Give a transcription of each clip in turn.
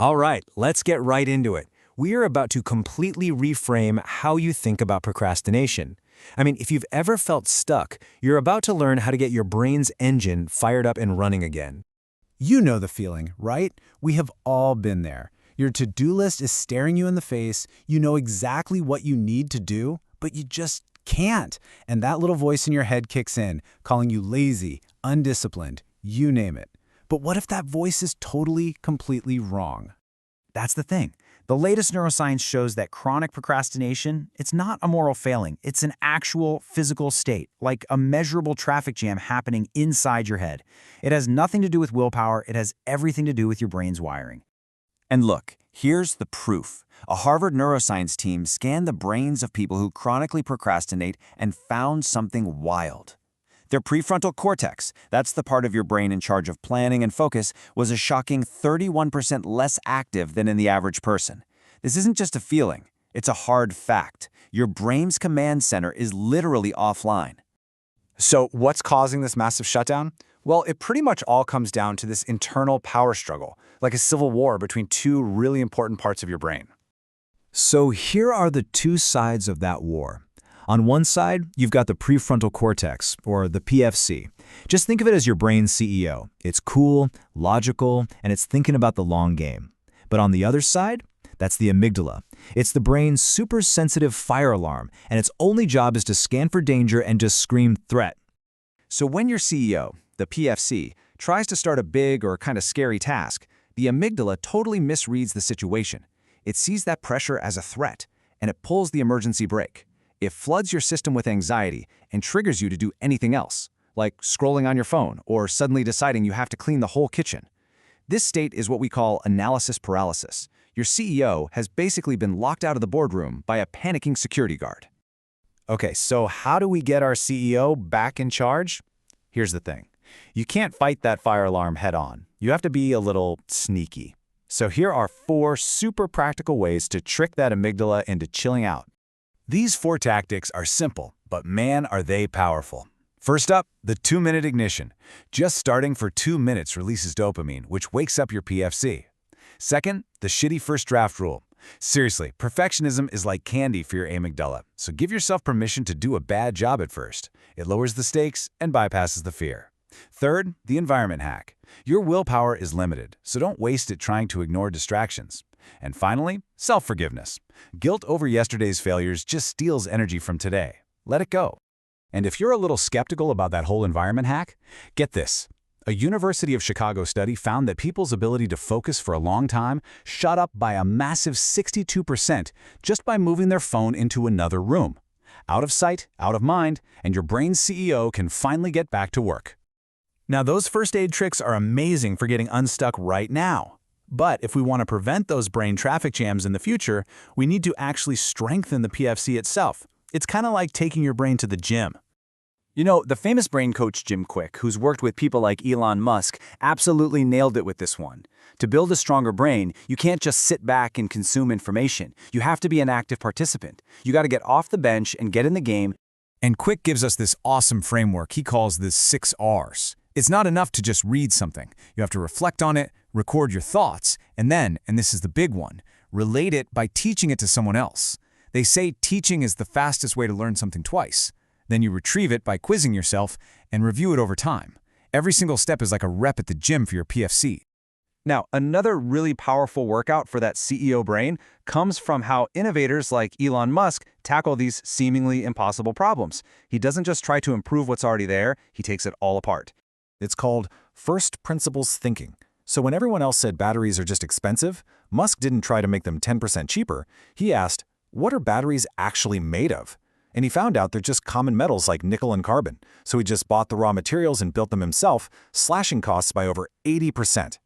All right, let's get right into it. We are about to completely reframe how you think about procrastination. If you've ever felt stuck, you're about to learn how to get your brain's engine fired up and running again. You know the feeling, right? We have all been there. Your to-do list is staring you in the face, you know exactly what you need to do, but you just can't. And that little voice in your head kicks in, calling you lazy, undisciplined, you name it. But what if that voice is totally, completely wrong? That's the thing. The latest neuroscience shows that chronic procrastination, it's not a moral failing. It's an actual physical state, like a measurable traffic jam happening inside your head. It has nothing to do with willpower. It has everything to do with your brain's wiring. And look, here's the proof. A Harvard neuroscience team scanned the brains of people who chronically procrastinate and found something wild. Their prefrontal cortex, that's the part of your brain in charge of planning and focus, was a shocking 31% less active than in the average person. This isn't just a feeling, it's a hard fact. Your brain's command center is literally offline. So what's causing this massive shutdown? Well, it pretty much all comes down to this internal power struggle, like a civil war between two really important parts of your brain. So here are the two sides of that war. On one side, you've got the prefrontal cortex, or the PFC. Just think of it as your brain's CEO. It's cool, logical, and it's thinking about the long game. But on the other side, that's the amygdala. It's the brain's super-sensitive fire alarm, and its only job is to scan for danger and just scream threat. So when your CEO, the PFC, tries to start a big or kind of scary task, the amygdala totally misreads the situation. It sees that pressure as a threat, and it pulls the emergency brake. It floods your system with anxiety and triggers you to do anything else, like scrolling on your phone or suddenly deciding you have to clean the whole kitchen. This state is what we call analysis paralysis. Your CEO has basically been locked out of the boardroom by a panicking security guard. Okay, so how do we get our CEO back in charge? Here's the thing. You can't fight that fire alarm head on. You have to be a little sneaky. So here are 4 super practical ways to trick that amygdala into chilling out. These 4 tactics are simple, but man, are they powerful. First up, the 2-minute ignition. Just starting for 2 minutes releases dopamine, which wakes up your PFC. Second, the shitty first draft rule. Seriously, perfectionism is like candy for your amygdala, so give yourself permission to do a bad job at first. It lowers the stakes and bypasses the fear. Third, the environment hack. Your willpower is limited, so don't waste it trying to ignore distractions. And finally, self-forgiveness. Guilt over yesterday's failures just steals energy from today. Let it go. And if you're a little skeptical about that whole environment hack, get this. A University of Chicago study found that people's ability to focus for a long time shot up by a massive 62% just by moving their phone into another room. Out of sight, out of mind, and your brain's CEO can finally get back to work. Now, those first aid tricks are amazing for getting unstuck right now. But if we want to prevent those brain traffic jams in the future, we need to actually strengthen the PFC itself. It's kind of like taking your brain to the gym. You know, the famous brain coach Jim Quick, who's worked with people like Elon Musk, absolutely nailed it with this one. To build a stronger brain, you can't just sit back and consume information. You have to be an active participant. You got to get off the bench and get in the game. And Quick gives us this awesome framework he calls the 6 R's. It's not enough to just read something. You have to reflect on it, record your thoughts, and then, and this is the big one, relate it by teaching it to someone else. They say teaching is the fastest way to learn something twice. Then you retrieve it by quizzing yourself and review it over time. Every single step is like a rep at the gym for your PFC. Now, another really powerful workout for that CEO brain comes from how innovators like Elon Musk tackle these seemingly impossible problems. He doesn't just try to improve what's already there, he takes it all apart. It's called first principles thinking. So when everyone else said batteries are just expensive, Musk didn't try to make them 10% cheaper. He asked, what are batteries actually made of? And he found out they're just common metals like nickel and carbon. So he just bought the raw materials and built them himself, slashing costs by over 80%.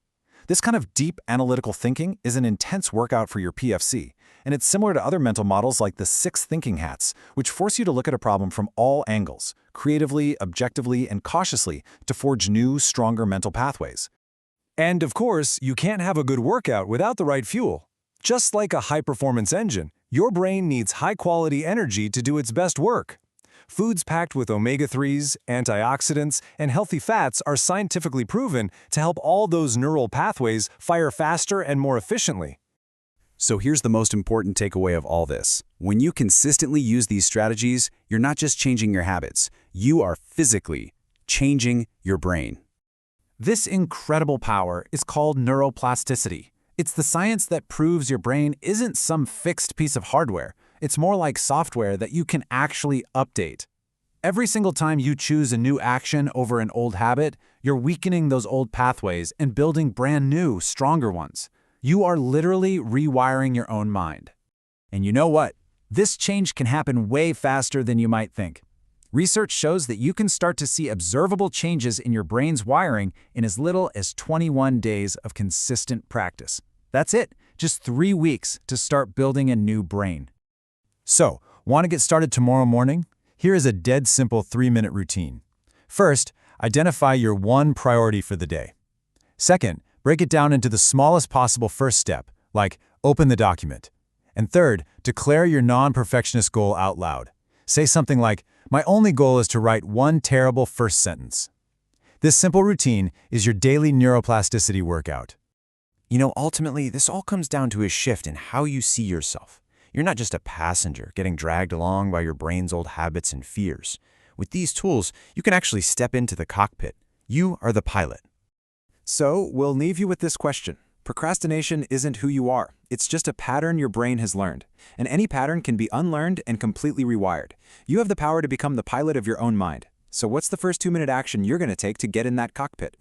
This kind of deep analytical thinking is an intense workout for your PFC, and it's similar to other mental models like the 6 thinking hats, which force you to look at a problem from all angles, creatively, objectively, and cautiously to forge new, stronger mental pathways. And of course, you can't have a good workout without the right fuel. Just like a high-performance engine, your brain needs high-quality energy to do its best work. Foods packed with omega-3s, antioxidants, and healthy fats are scientifically proven to help all those neural pathways fire faster and more efficiently. So here's the most important takeaway of all this. When you consistently use these strategies, you're not just changing your habits, you are physically changing your brain. This incredible power is called neuroplasticity. It's the science that proves your brain isn't some fixed piece of hardware. It's more like software that you can actually update. Every single time you choose a new action over an old habit, you're weakening those old pathways and building brand new, stronger ones. You are literally rewiring your own mind. And you know what? This change can happen way faster than you might think. Research shows that you can start to see observable changes in your brain's wiring in as little as 21 days of consistent practice. That's it, just 3 weeks to start building a new brain. So, want to get started tomorrow morning? Here is a dead simple 3-minute routine. First, identify your one priority for the day. Second, break it down into the smallest possible first step, like open the document. And third, declare your non-perfectionist goal out loud. Say something like, "My only goal is to write one terrible first sentence." This simple routine is your daily neuroplasticity workout. You know, ultimately, this all comes down to a shift in how you see yourself. You're not just a passenger getting dragged along by your brain's old habits and fears. With these tools, you can actually step into the cockpit. You are the pilot. So, we'll leave you with this question. Procrastination isn't who you are. It's just a pattern your brain has learned. And any pattern can be unlearned and completely rewired. You have the power to become the pilot of your own mind. So what's the first 2-minute action you're going to take to get in that cockpit?